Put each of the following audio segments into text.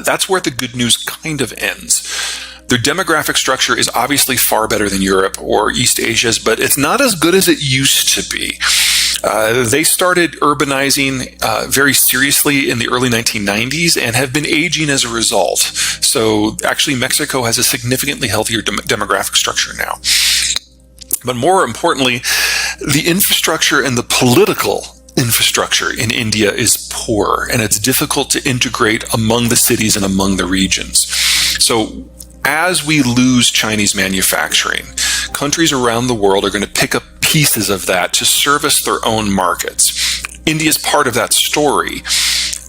That's where the good news kind of ends. Their demographic structure is obviously far better than Europe or East Asia's, but it's not as good as it used to be. They started urbanizing very seriously in the early 1990s and have been aging as a result. So actually, Mexico has a significantly healthier demographic structure now. But more importantly, the infrastructure and the political infrastructure in India is poor, and it's difficult to integrate among the cities and among the regions. So as we lose Chinese manufacturing, countries around the world are going to pick up pieces of that to service their own markets. India is part of that story,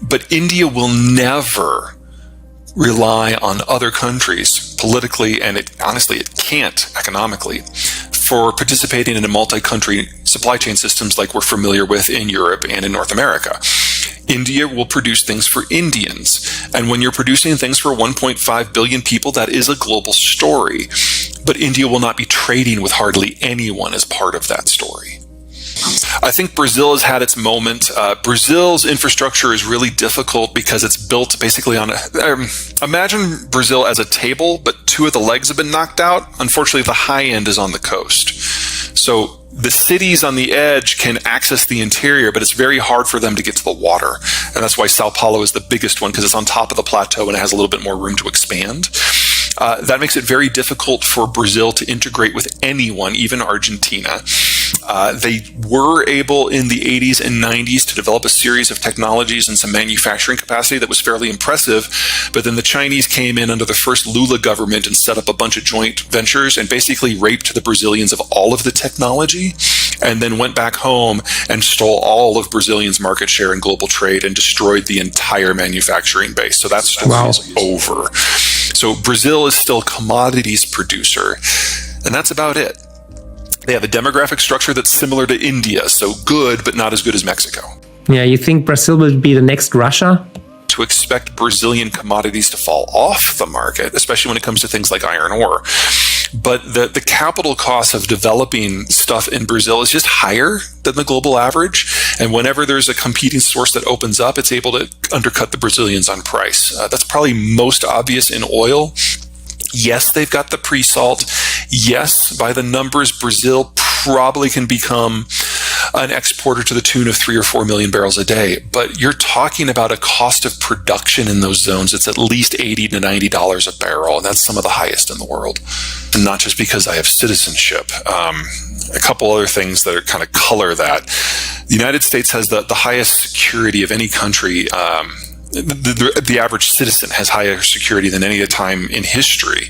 but India will never rely on other countries politically, and honestly, it can't economically, for participating in a multi-country supply chain systems like we're familiar with in Europe and in North America. India will produce things for Indians. And when you're producing things for 1.5 billion people, that is a global story. But India will not be trading with hardly anyone as part of that story. I think Brazil has had its moment. Brazil's infrastructure is really difficult because it's built basically on imagine Brazil as a table, but two of the legs have been knocked out. Unfortunately, the high end is on the coast. So the cities on the edge can access the interior, but it's very hard for them to get to the water. And that's why Sao Paulo is the biggest one, because it's on top of the plateau and it has a little bit more room to expand. That makes it very difficult for Brazil to integrate with anyone, even Argentina. They were able in the 80s and 90s to develop a series of technologies and some manufacturing capacity that was fairly impressive. But then the Chinese came in under the first Lula government and set up a bunch of joint ventures and basically raped the Brazilians of all of the technology, and then went back home and stole all of Brazilians' market share in global trade and destroyed the entire manufacturing base. So that story is over. So Brazil is still a commodities producer, and that's about it. They have a demographic structure that's similar to India, so good, but not as good as Mexico. Yeah, you think Brazil will be the next Russia? To expect Brazilian commodities to fall off the market, especially when it comes to things like iron ore. But the capital cost of developing stuff in Brazil is just higher than the global average. And whenever there's a competing source that opens up, it's able to undercut the Brazilians on price. That's probably most obvious in oil. Yes, they've got the pre-salt. Yes, by the numbers, Brazil probably can become an exporter to the tune of 3 or 4 million barrels a day. But you're talking about a cost of production in those zones. It's at least $80 to $90 a barrel, and that's some of the highest in the world. And not just because I have citizenship. A couple other things that are kind of color that. The United States has the highest security of any country. The average citizen has higher security than any other time in history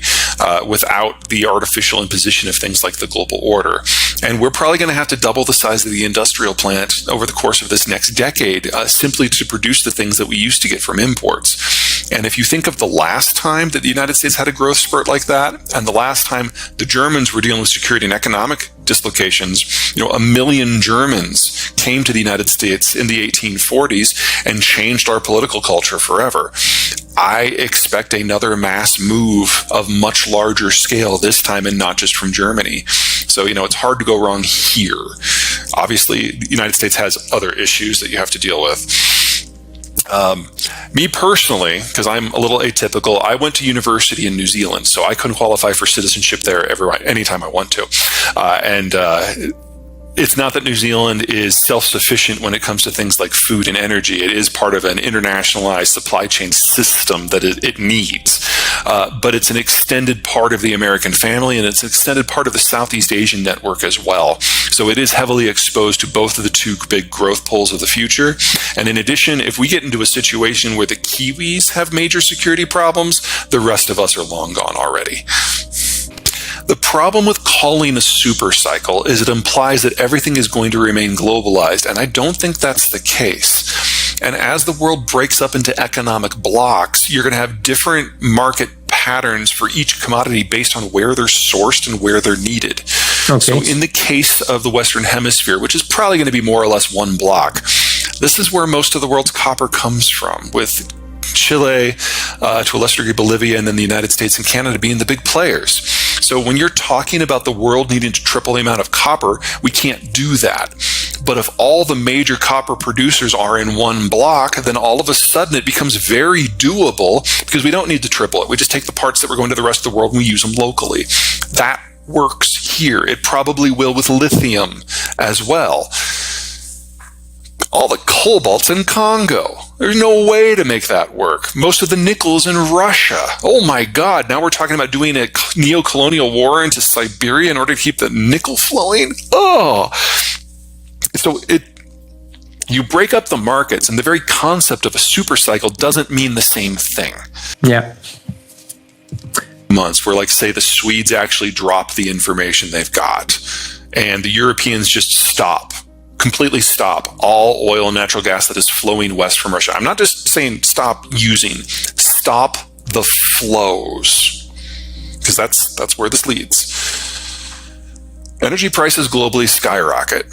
without the artificial imposition of things like the global order. And we're probably going to have to double the size of the industrial plant over the course of this next decade simply to produce the things that we used to get from imports. And if you think of the last time that the United States had a growth spurt like that, and the last time the Germans were dealing with security and economic dislocations, 1 million Germans came to the United States in the 1840s and changed our political culture forever. I expect another mass move of much larger scale this time, and not just from Germany. So, it's hard to go wrong here. Obviously, the United States has other issues that you have to deal with. Me personally, because I'm a little atypical, I went to university in New Zealand, so I couldn't qualify for citizenship there anytime I want to. It's not that New Zealand is self-sufficient when it comes to things like food and energy. It is part of an internationalized supply chain system that it needs. But it's an extended part of the American family, and it's an extended part of the Southeast Asian network as well. So it is heavily exposed to both of the two big growth poles of the future. And in addition, if we get into a situation where the Kiwis have major security problems, the rest of us are long gone already. The problem with calling a super cycle is it implies that everything is going to remain globalized, and I don't think that's the case. And as the world breaks up into economic blocks, you're going to have different market patterns for each commodity based on where they're sourced and where they're needed. Okay. So in the case of the Western Hemisphere, which is probably going to be more or less one block, this is where most of the world's copper comes from, with Chile, to a lesser degree Bolivia, and then the United States and Canada being the big players. So when you're talking about the world needing to triple the amount of copper, we can't do that. But if all the major copper producers are in one block, then all of a sudden it becomes very doable because we don't need to triple it. We just take the parts that we're going to the rest of the world and we use them locally. That works here. It probably will with lithium as well. All the cobalt's in Congo. There's no way to make that work. Most of the nickel is in Russia. Oh my God, now we're talking about doing a neo-colonial war into Siberia in order to keep the nickel flowing? Oh! So you break up the markets, and the very concept of a super cycle doesn't mean the same thing. Yeah. Months where, like, say, the Swedes actually drop the information they've got, and the Europeans just completely stop all oil and natural gas that is flowing west from Russia. I'm not just saying stop stop the flows, because that's where this leads. Energy prices globally skyrocket.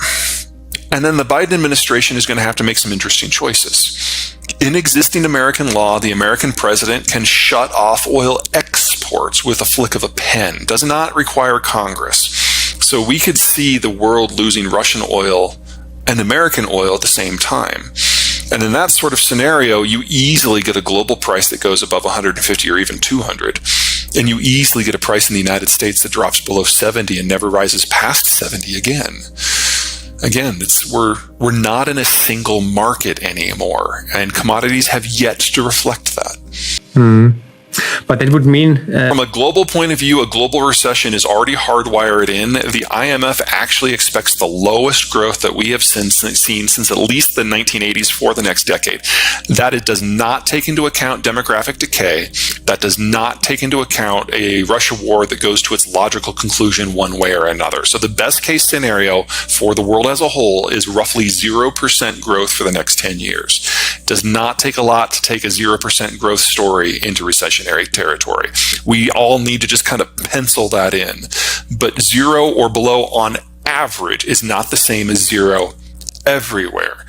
And then the Biden administration is going to have to make some interesting choices. In existing American law, the American president can shut off oil exports with a flick of a pen. Does not require Congress. So we could see the world losing Russian oil and American oil at the same time. And in that sort of scenario, you easily get a global price that goes above 150 or even 200. And you easily get a price in the United States that drops below 70 and never rises past 70 again. Again, we're not in a single market anymore, and commodities have yet to reflect that. But that would mean... From a global point of view, a global recession is already hardwired in. The IMF actually expects the lowest growth that we have seen since at least the 1980s for the next decade. That it does not take into account demographic decay. That does not take into account a Russia war that goes to its logical conclusion one way or another. So the best case scenario for the world as a whole is roughly 0% growth for the next 10 years. It does not take a lot to take a 0% growth story into recessionary territory. We all need to just kind of pencil that in. But 0 or below on average is not the same as 0 everywhere.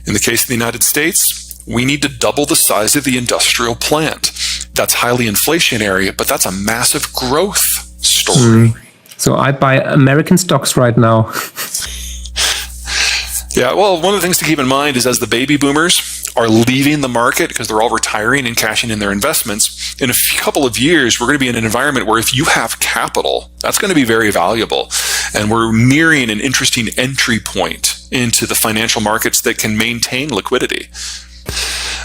In the case of the United States, we need to double the size of the industrial plant. That's highly inflationary, but that's a massive growth story. So I buy American stocks right now. Yeah, well, one of the things to keep in mind is as the baby boomers are leaving the market because they're all retiring and cashing in their investments, in a couple of years, we're going to be in an environment where if you have capital, that's going to be very valuable. And we're nearing an interesting entry point into the financial markets that can maintain liquidity.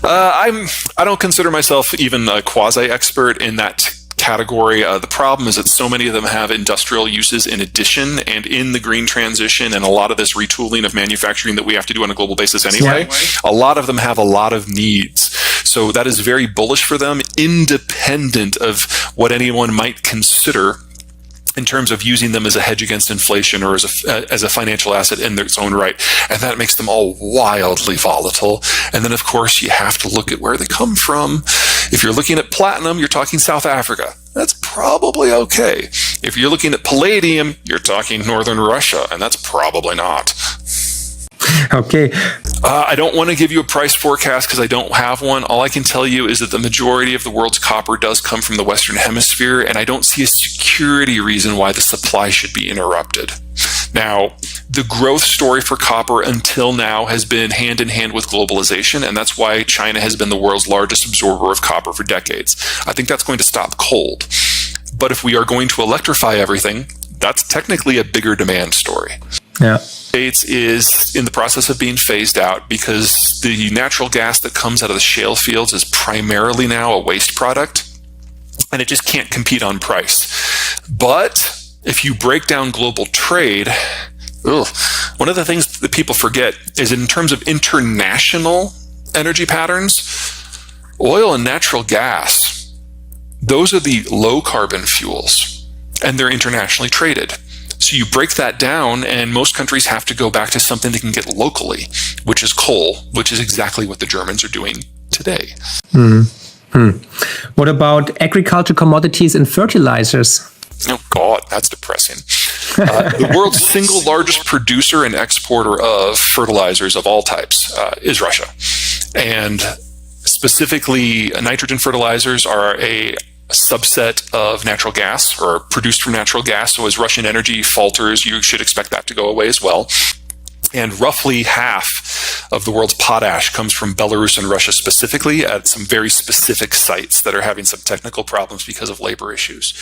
I don't consider myself even a quasi-expert in that category. The problem is that so many of them have industrial uses in addition, and in the green transition and a lot of this retooling of manufacturing that we have to do on a global basis anyway, a lot of them have a lot of needs. So that is very bullish for them, independent of what anyone might consider in terms of using them as a hedge against inflation or as a financial asset in its own right. And that makes them all wildly volatile. And then, of course, you have to look at where they come from. If you're looking at platinum, you're talking South Africa. That's probably okay. If you're looking at palladium, you're talking Northern Russia, and that's probably not. Okay. I don't want to give you a price forecast because I don't have one. All I can tell you is that the majority of the world's copper does come from the Western Hemisphere, and I don't see a security reason why the supply should be interrupted. Now, the growth story for copper until now has been hand in hand with globalization, and that's why China has been the world's largest absorber of copper for decades. I think that's going to stop cold. But if we are going to electrify everything, that's technically a bigger demand story. Yeah. States is in the process of being phased out because the natural gas that comes out of the shale fields is primarily now a waste product, and it just can't compete on price. But if you break down global trade, one of the things that people forget is in terms of international energy patterns, oil and natural gas, those are the low carbon fuels, and they're internationally traded. So you break that down, and most countries have to go back to something they can get locally, which is coal, which is exactly what the Germans are doing today. What about agriculture commodities and fertilizers? Oh, God, that's depressing. The world's single largest producer and exporter of fertilizers of all types is Russia. And specifically, nitrogen fertilizers are a subset of natural gas, or produced from natural gas. So as Russian energy falters, you should expect that to go away as well. And roughly half of the world's potash comes from Belarus and Russia specifically, at some very specific sites that are having some technical problems because of labor issues.